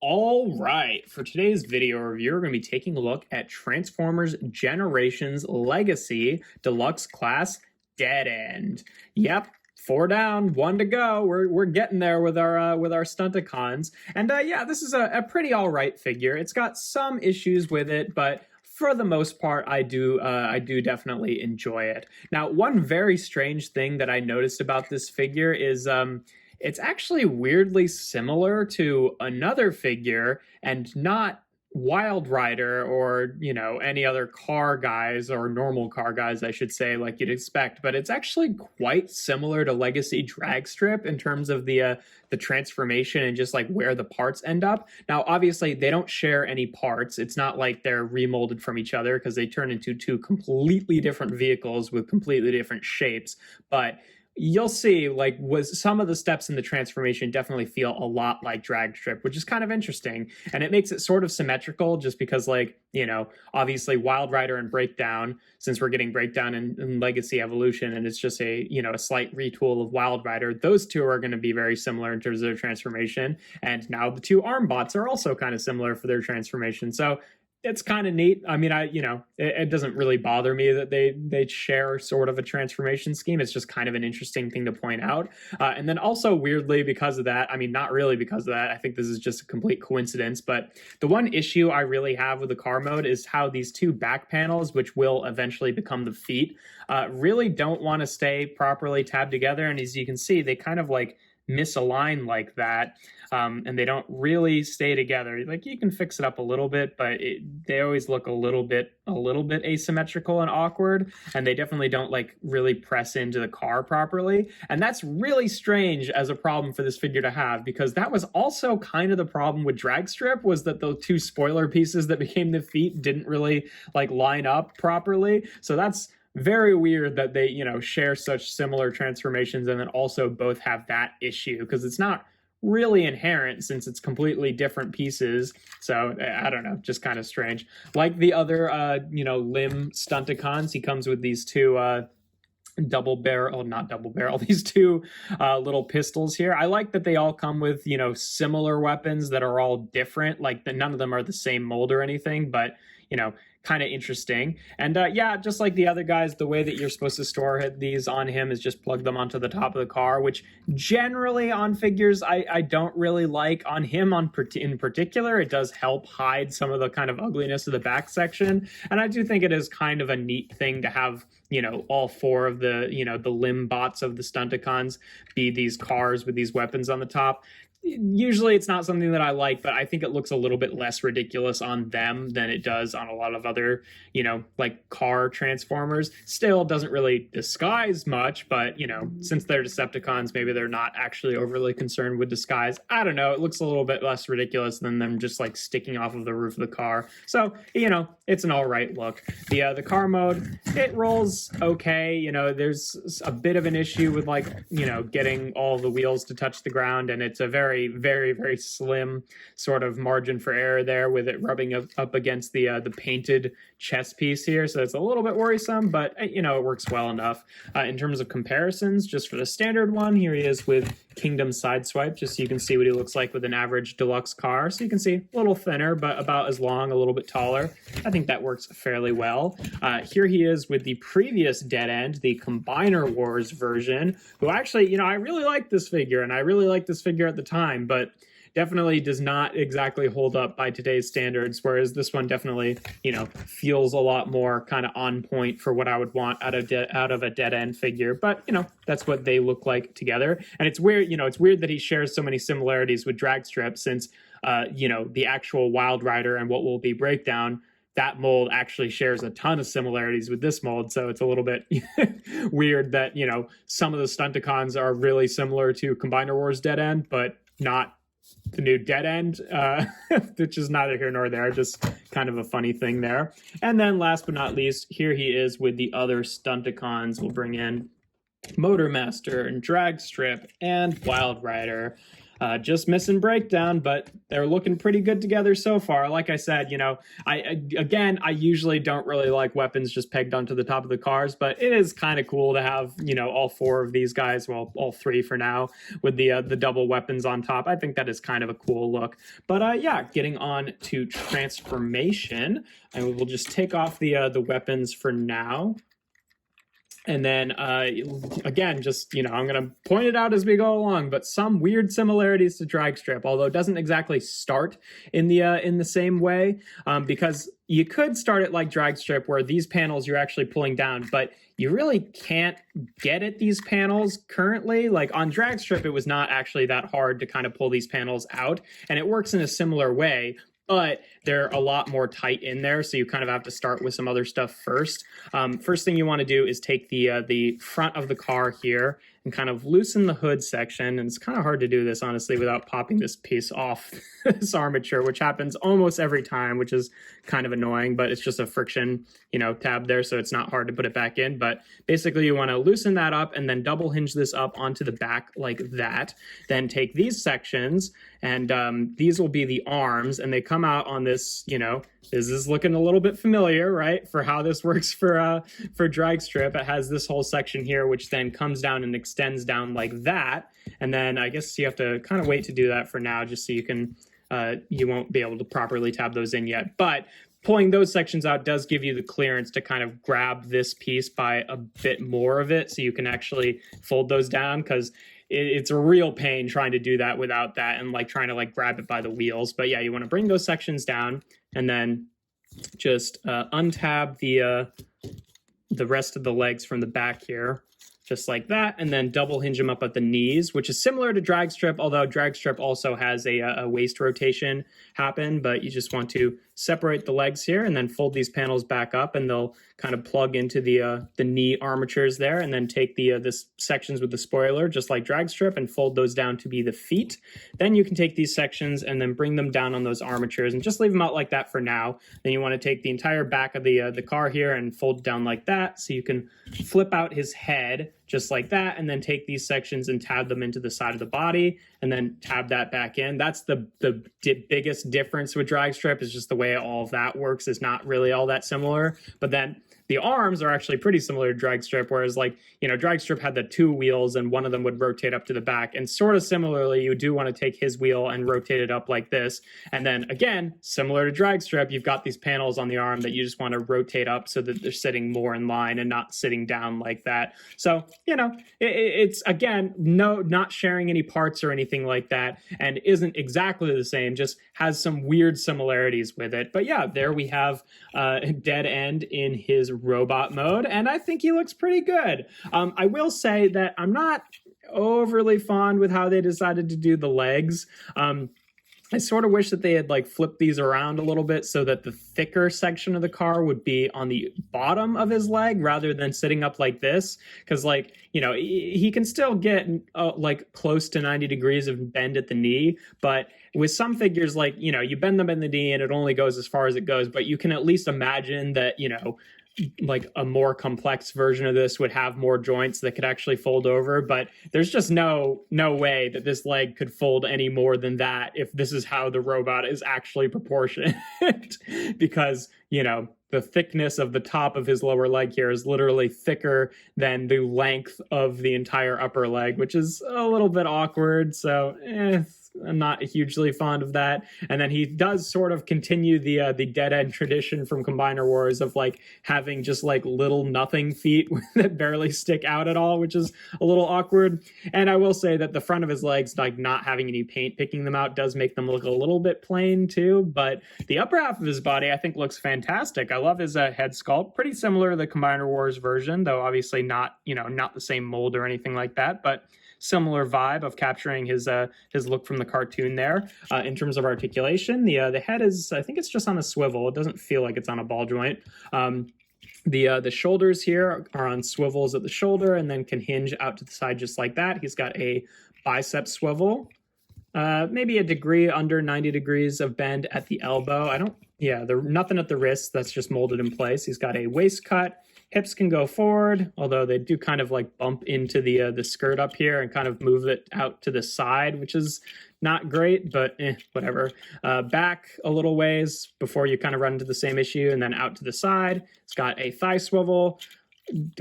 All right, for today's video review, we're going to be taking a look at Transformers Generations Legacy Deluxe Class Dead End. Yep, 4 down, 1 to go. We're getting there with our Stunticons, and yeah, this is a pretty all right figure. It's got some issues with it, but for the most part, I do definitely enjoy it. Now, one very strange thing that I noticed about this figure is it's actually weirdly similar to another figure and not Wild Rider or, any other car guys or normal car guys, I should say, like you'd expect, but it's actually quite similar to Legacy Dragstrip in terms of the transformation and just like where the parts end up. Now, obviously, they don't share any parts. It's not like they're remolded from each other because they turn into two completely different vehicles with completely different shapes, but you'll see like was some of the steps in the transformation definitely feel a lot like drag strip, which is kind of interesting, and it makes it sort of symmetrical just because, like, obviously Wild Rider and Breakdown, since we're getting Breakdown in Legacy Evolution and it's just a slight retool of Wild Rider, those two are going to be very similar in terms of their transformation, and now the two arm bots are also kind of similar for their transformation. So it's kind of neat. I mean, it doesn't really bother me that they share sort of a transformation scheme. It's just kind of an interesting thing to point out. And then also weirdly, because of that, I mean, not really because of that, I think this is just a complete coincidence, but the one issue I really have with the car mode is how these two back panels, which will eventually become the feet, really don't want to stay properly tabbed together. And as you can see, they kind of like misalign like that, and they don't really stay together. Like, you can fix it up a little bit, but they always look a little bit asymmetrical and awkward, and they definitely don't like really press into the car properly. And that's really strange as a problem for this figure to have, because that was also kind of the problem with Dragstrip, was that the two spoiler pieces that became the feet didn't really like line up properly. So that's very weird that they, share such similar transformations and then also both have that issue, because it's not really inherent since it's completely different pieces. So I don't know, just kind of strange. Like the other, limb Stunticons, he comes with these two, not double barrel, these two little pistols here. I like that they all come with, similar weapons that are all different. Like, none of them are the same mold or anything, but, kind of interesting. And yeah, just like the other guys, the way that you're supposed to store these on him is just plug them onto the top of the car, which generally on figures I don't really like. On him in particular, it does help hide some of the kind of ugliness of the back section. And I do think it is kind of a neat thing to have, all four of the, the limb bots of the Stunticons be these cars with these weapons on the top. Usually it's not something that I like, but I think it looks a little bit less ridiculous on them than it does on a lot of other, like car Transformers. Still doesn't really disguise much, but, since they're Decepticons, maybe they're not actually overly concerned with disguise. I don't know. It looks a little bit less ridiculous than them just like sticking off of the roof of the car. So, it's an all right look. The car mode, it rolls okay. There's a bit of an issue with like, getting all the wheels to touch the ground, and it's a very, very, very slim sort of margin for error there with it rubbing up against the painted chest piece here. So it's a little bit worrisome, but it works well enough. In terms of comparisons, just for the standard one, here he is with Kingdom Sideswipe, just so you can see what he looks like with an average deluxe car. So you can see a little thinner, but about as long, a little bit taller. I think that works fairly well. Here he is with the previous Dead End, the Combiner Wars version, who actually, I really like this figure, and I really liked this figure at the time, but definitely does not exactly hold up by today's standards, whereas this one definitely, feels a lot more kind of on point for what I would want out of a Dead End figure. But, that's what they look like together. And it's weird, it's weird that he shares so many similarities with Dragstrip, since, the actual Wild Rider and what will be Breakdown, that mold actually shares a ton of similarities with this mold. So it's a little bit weird that, some of the Stunticons are really similar to Combiner Wars Dead End, but not the new Dead End, which is neither here nor there, just kind of a funny thing there. And then last but not least, here he is with the other Stunticons. We'll bring in Motormaster and Dragstrip and Wild Rider. Just missing breakdown, but they're looking pretty good together so far. Like I said, I usually don't really like weapons just pegged onto the top of the cars, but it is kind of cool to have, all four of these guys, well, all three for now, with the double weapons on top. I think that is kind of a cool look. But yeah, getting on to transformation, and we'll just take off the weapons for now. And then, again, just, I'm going to point it out as we go along, but some weird similarities to Dragstrip, although it doesn't exactly start in the same way, because you could start it like Dragstrip, where these panels you're actually pulling down, but you really can't get at these panels currently. Like on Dragstrip, it was not actually that hard to kind of pull these panels out, and it works in a similar way, but they're a lot more tight in there, so you kind of have to start with some other stuff first. First thing you want to do is take the front of the car here and kind of loosen the hood section. And it's kind of hard to do this, honestly, without popping this piece off this armature, which happens almost every time, which is kind of annoying, but it's just a friction, tab there, so it's not hard to put it back in. But basically, you want to loosen that up and then double hinge this up onto the back like that. Then take these sections, and these will be the arms, and they come out on this, this is looking a little bit familiar, right? For how this works for Dragstrip. It has this whole section here, which then comes down and extends down like that. And then I guess you have to kind of wait to do that for now, just so you can, you won't be able to properly tab those in yet. But pulling those sections out does give you the clearance to kind of grab this piece by a bit more of it, so you can actually fold those down, because it's a real pain trying to do that without that, and like trying to like grab it by the wheels. But yeah, you want to bring those sections down and then just untab the rest of the legs from the back here, just like that, and then double hinge them up at the knees, which is similar to Dragstrip, although Dragstrip also has a waist rotation happen. But you just want to separate the legs here and then fold these panels back up, and they'll kind of plug into the knee armatures there, and then take the sections with the spoiler, just like Dragstrip, and fold those down to be the feet. Then you can take these sections and then bring them down on those armatures and just leave them out like that for now. Then you want to take the entire back of the car here and fold it down like that, so you can flip out his head just like that, and then take these sections and tab them into the side of the body, and then tab that back in. That's the biggest difference with Dragstrip, is just the way all of that works is not really all that similar. But then the arms are actually pretty similar to Dragstrip, whereas Dragstrip had the two wheels and one of them would rotate up to the back. And sort of similarly, you do want to take his wheel and rotate it up like this. And then again, similar to Dragstrip, you've got these panels on the arm that you just want to rotate up so that they're sitting more in line and not sitting down like that. So, it's again, not sharing any parts or anything like that, and isn't exactly the same, just has some weird similarities with it. But yeah, there we have Dead End in his robot mode, and I think he looks pretty good. I will say that I'm not overly fond with how they decided to do the legs. I sort of wish that they had flipped these around a little bit so that the thicker section of the car would be on the bottom of his leg rather than sitting up like this. Because he can still get close to 90 degrees of bend at the knee, but with some figures, you bend them in the knee and it only goes as far as it goes, but you can at least imagine that, a more complex version of this would have more joints that could actually fold over. But there's just no way that this leg could fold any more than that if this is how the robot is actually proportioned. Because, the thickness of the top of his lower leg here is literally thicker than the length of the entire upper leg, which is a little bit awkward. So, I'm not hugely fond of that. And then he does sort of continue the Dead End tradition from Combiner Wars of having just little nothing feet that barely stick out at all, which is a little awkward. And I will say that the front of his legs, not having any paint picking them out, does make them look a little bit plain too. But the upper half of his body, I think, looks fantastic. I love his head sculpt, pretty similar to the Combiner Wars version, though obviously not the same mold or anything like that, but similar vibe of capturing his look from the cartoon there. In terms of articulation, the head is, I think it's just on a swivel. It doesn't feel like it's on a ball joint. The shoulders here are on swivels at the shoulder and then can hinge out to the side just like that. He's got a bicep swivel, maybe a degree under 90 degrees of bend at the elbow. Nothing at the wrist. That's just molded in place. He's got a waist cut. Hips can go forward, although they do kind of bump into the skirt up here and kind of move it out to the side, which is not great, but whatever. Back a little ways before you kind of run into the same issue, and then out to the side. It's got a thigh swivel.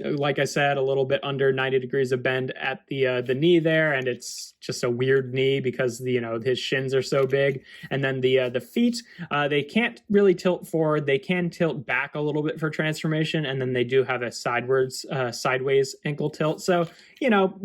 Like I said, a little bit under 90 degrees of bend at the knee there, and it's just a weird knee because his shins are so big. And then the feet, they can't really tilt forward. They can tilt back a little bit for transformation, and then they do have a sideways ankle tilt. So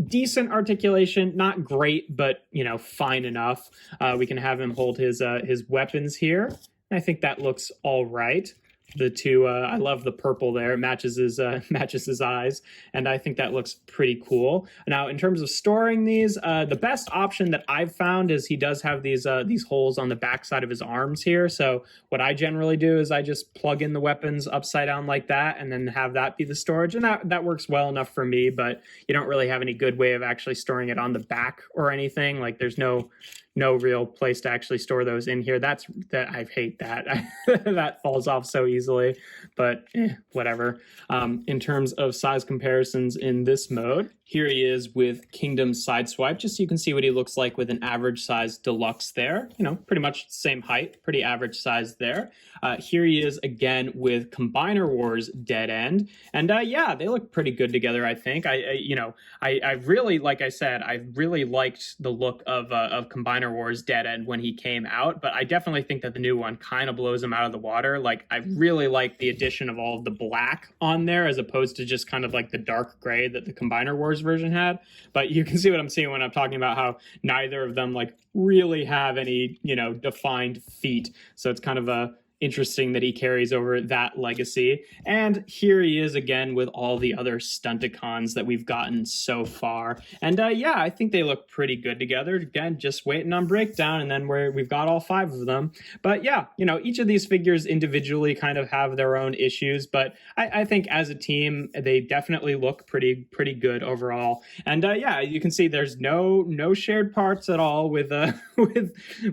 decent articulation, not great, but fine enough. We can have him hold his weapons here. I think that looks all right. The two, I love the purple there. It matches his eyes, and I think that looks pretty cool. Now, in terms of storing these, the best option that I've found is he does have these holes on the back side of his arms here. So what I generally do is I just plug in the weapons upside down like that, and then have that be the storage, and that works well enough for me. But you don't really have any good way of actually storing it on the back or anything. Like there's no real place to actually store those in here. I hate that. That falls off so easily, but whatever. In terms of size comparisons in this mode, here he is with Kingdom Sideswipe, just so you can see what he looks like with an average size deluxe there. Pretty much the same height, pretty average size there. Here he is again with Combiner Wars Dead End. And yeah, they look pretty good together, I think. I really, like I said, I really liked the look of Combiner Wars Dead End when he came out, but I definitely think that the new one kind of blows him out of the water. Like, I really like the addition of all of the black on there as opposed to just kind of like the dark gray that the Combiner Wars version had. But you can see what I'm seeing when I'm talking about how neither of them like really have any, defined feet. So it's kind of interesting that he carries over that legacy. And here he is again with all the other Stunticons that we've gotten so far. And yeah, I think they look pretty good together. Again, just waiting on breakdown, and then we've got all 5 of them. But yeah, each of these figures individually kind of have their own issues, but I think as a team, they definitely look pretty good overall. And yeah, you can see there's no shared parts at all with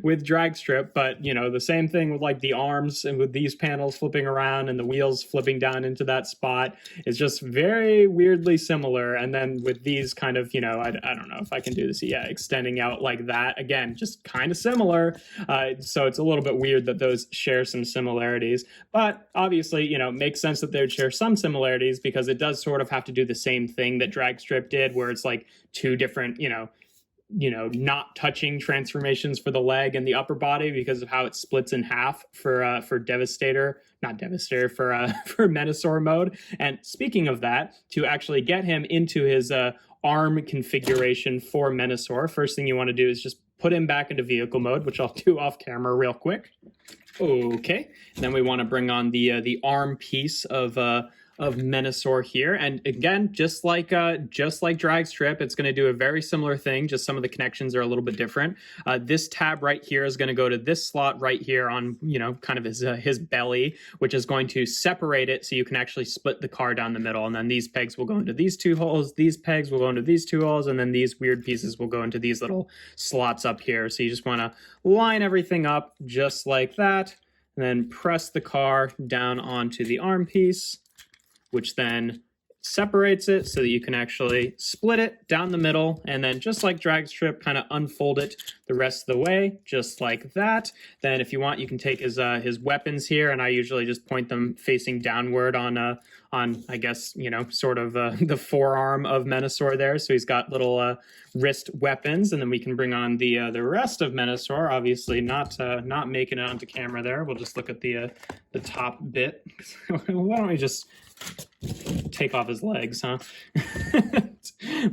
with drag strip, but the same thing with like the arms and with these panels flipping around and the wheels flipping down into that spot. It's just very weirdly similar. And then with these kind of, I don't know if I can do this. Yeah, extending out like that. Again, just kind of similar. So it's a little bit weird that those share some similarities. But obviously, makes sense that they would share some similarities because it does sort of have to do the same thing that drag strip did, where it's like 2 different, not touching transformations for the leg and the upper body because of how it splits in half for Devastator, not Devastator, for Menasor mode. And speaking of that, to actually get him into his arm configuration for Menasor, first thing you want to do is just put him back into vehicle mode, which I'll do off camera real quick. Okay, and then we want to bring on the arm piece of Menasor here, and again, just like drag strip, it's going to do a very similar thing, just some of the connections are a little bit different. This tab right here is going to go to this slot right here on kind of his belly, which is going to separate it so you can actually split the car down the middle, and then these pegs will go into these 2 holes, these pegs will go into these 2 holes, and then these weird pieces will go into these little slots up here. So you just want to line everything up just like that, and then press the car down onto the arm piece, which then separates it so that you can actually split it down the middle, and then just like drag strip, kind of unfold it the rest of the way, just like that. Then if you want, you can take his weapons here, and I usually just point them facing downward on I guess, sort of the forearm of Menasor there. So he's got little wrist weapons, and then we can bring on the rest of Menasor, obviously not making it onto camera there. We'll just look at the top bit. Why don't we just take off his legs, huh?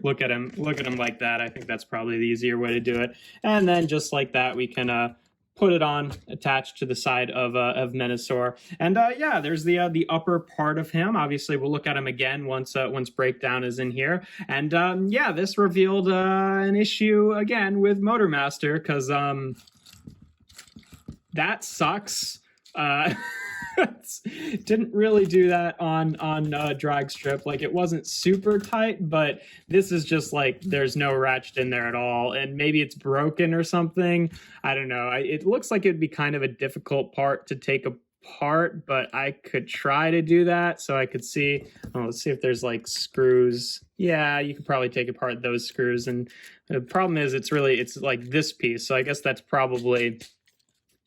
Look at him like that. I think that's probably the easier way to do it. And then just like that, we can put it on, attached to the side of Menasor. And yeah, there's the upper part of him. Obviously, we'll look at him again once breakdown is in here. And yeah, this revealed an issue again with Motormaster, because that sucks. Didn't really do that on drag strip. Like, it wasn't super tight, but this is just like there's no ratchet in there at all, and maybe it's broken or something. I don't know. It looks like it'd be kind of a difficult part to take apart, but I could try to do that. So I could see, let's see if there's like screws. Yeah, you could probably take apart those screws. And the problem is it's like this piece. So I guess that's probably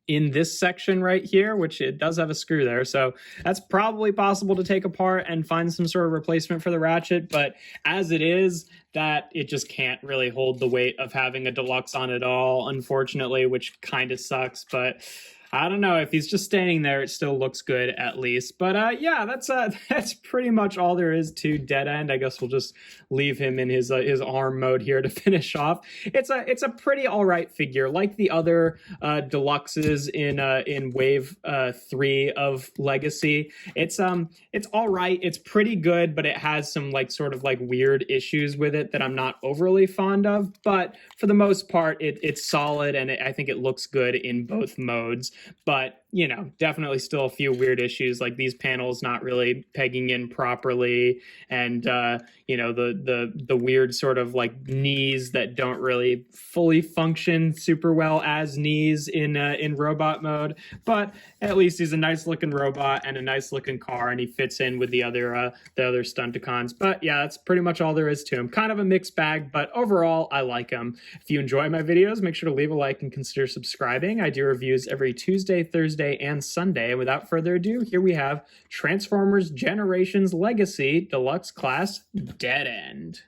in this section right here, which it does have a screw there. So that's probably possible to take apart and find some sort of replacement for the ratchet. But as it is, that it just can't really hold the weight of having a deluxe on it all, unfortunately, which kind of sucks. But I don't know, if he's just standing there, it still looks good at least. But yeah, that's pretty much all there is to Dead End. I guess we'll just leave him in his arm mode here to finish off. It's a pretty all right figure, like the other deluxes in Wave 3 of Legacy. It's all right. It's pretty good, but it has some like sort of like weird issues with it that I'm not overly fond of. But for the most part, it's solid, and I think it looks good in both modes. But, you know, definitely still a few weird issues, like these panels not really pegging in properly, and you know, the weird sort of like knees that don't really fully function super well as knees in robot mode. But at least he's a nice looking robot and a nice looking car, and he fits in with the other Stunticons. But yeah, that's pretty much all there is to him. Kind of a mixed bag, but overall I like him. If you enjoy my videos, make sure to leave a like and consider subscribing. I do reviews every Tuesday, Thursday, and Sunday. And without further ado, here we have Transformers Generations Legacy Deluxe Class Dead End.